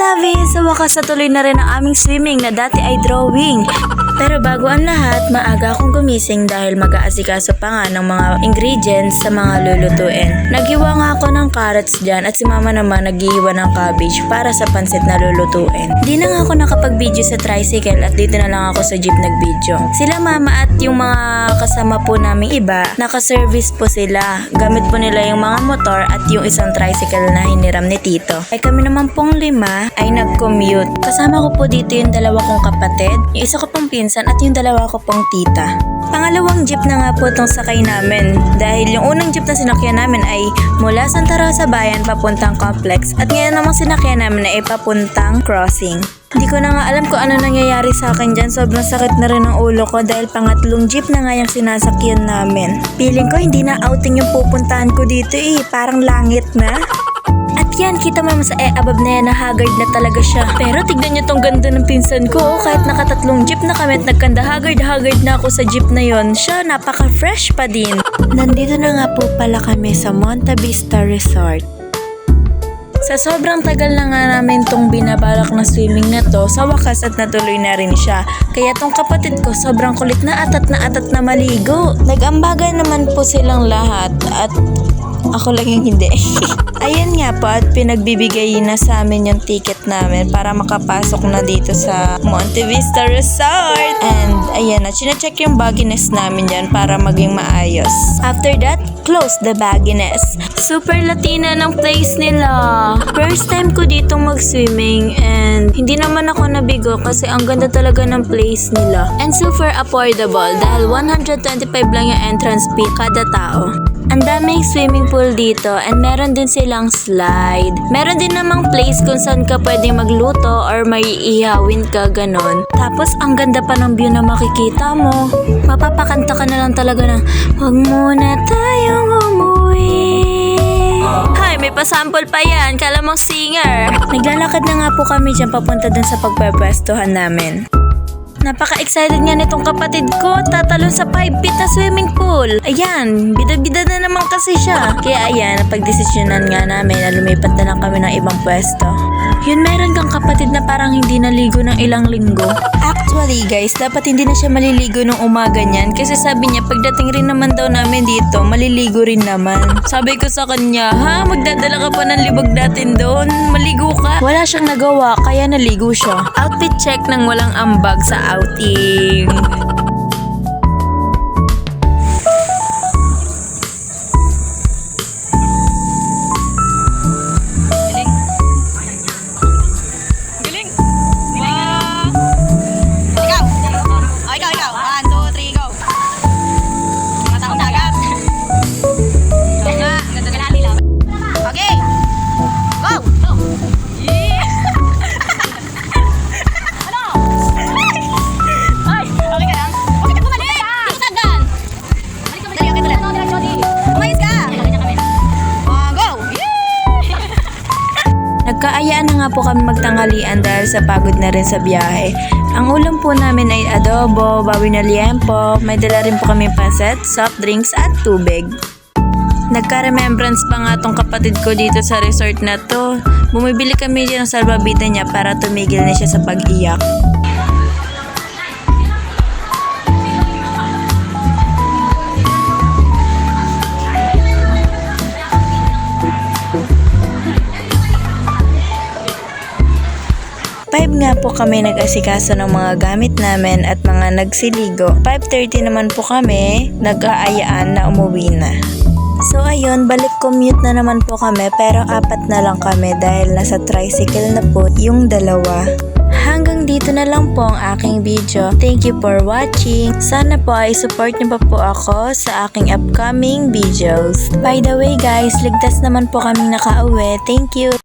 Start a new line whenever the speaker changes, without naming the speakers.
Lovey! Sa wakas natuloy na rin ang aming swimming na dati ay drawing. Pero bago ang lahat, maaga akong gumising dahil mag-aasikaso pa nga ng mga ingredients sa mga lulutuin. Naghiwa nga ako ng carrots dyan at si mama naman naghihiwa ng cabbage para sa pansit na lulutuin. Di na nga ako nakapag-video sa tricycle at dito na lang ako sa jeep nag-video. Sila mama at yung mga kasama po naming iba, naka-service po sila. Gamit po nila yung mga motor at yung isang tricycle na hiniram ni Tito. Ay kami naman pong 5 ay nag-commute. Kasama ko po dito yung dalawa kong kapatid, yung isa ko pong pinsan at yung dalawa ko pong tita. Pangalawang jeep na nga po itong sakay namin dahil yung unang jeep na sinakyan namin ay mula Santa Rosa Bayan papuntang complex at ngayon namang sinakyan namin ay papuntang crossing. Hindi ko na nga alam kung ano nangyayari sa akin dyan. Sobrang sakit na rin ang ulo ko dahil pangatlong jeep na nga yung sinasakyan namin. Feeling ko hindi na outing yung pupuntahan ko dito parang langit na. At yan, kita mo sa above na yan na haggard na talaga siya. Pero tignan nyo tong ganda ng pinsan ko. Kahit nakatatlong jeep na kami at nagkanda haggard na ako sa jeep na yon. Siya, napaka-fresh pa din. Nandito na nga po pala kami sa Monta Vista Resort. Sa sobrang tagal na nga namin tong binabalak na swimming na to, sa wakas at natuloy na rin siya. Kaya tong kapatid ko sobrang kulit na atat na maligo. Nag-ambagan naman po silang lahat at ako lang yung hindi. Ayan nga po at pinagbibigay na sa amin yung ticket namin para makapasok na dito sa Monte Vista Resort. And ayan na, chinecheck yung bagginess namin dyan para maging maayos. After that, close the bagginess. Super Latina ng place nila. First time ko dito mag-swimming and hindi naman ako nabigo kasi ang ganda talaga ng place nila. And super affordable dahil 125 lang yung entrance fee kada tao. Ang daming swimming pool dito and meron din silang slide. Meron din namang place kung saan ka pwedeng magluto or may ihawin ka ganon. Tapos ang ganda pa ng view na makikita mo. Mapapakanta ka na lang talaga ng "Huwag muna tayong umuwi." Hay, may pasample pa yan. Kala mong singer. Naglalakad na nga po kami dyan papunta dun sa pagpapwestuhan namin. Napaka-excited nga nitong kapatid ko, tatalon sa 5 feet na swimming pool. Ayan, bida-bida na naman kasi siya. Kaya ayan, napagdesisyonan nga namin na lumipat na lang kami ng ibang pwesto. Yun, meron kang kapatid na parang hindi naligo ng ilang linggo. Actually guys, dapat hindi na siya maliligo nung umaga niyan kasi sabi niya pagdating rin naman daw namin dito, maliligo rin naman. Sabi ko sa kanya, ha? Magdadala ka pa ng libag natin doon? Maligo ka? Wala siyang nagawa, kaya naligo siya. Outfit check ng walang ambag sa outing. Nagkaayaan na nga po kami magtanghalian dahil sa pagod na rin sa biyahe. Ang ulam po namin ay adobo, bawi na liempo, may dala rin po kami pancit, soft drinks at tubig. Nagka-remembrance pa nga tong kapatid ko dito sa resort na to. Bumibili kami dyan ng salbabida niya para tumigil na siya sa pag-iyak. Nga po kami nag-asikaso ng mga gamit namin at mga nagsiligo. 5:30 naman po kami nag-aayaan na umuwi na. So ayun, balik commute na naman po kami pero 4 na lang kami dahil nasa tricycle na po yung dalawa. Hanggang dito na lang po ang aking video. Thank you for watching. Sana po ay support niyo pa po ako sa aking upcoming videos. By the way guys, ligtas naman po kaming nakauwi. Thank you!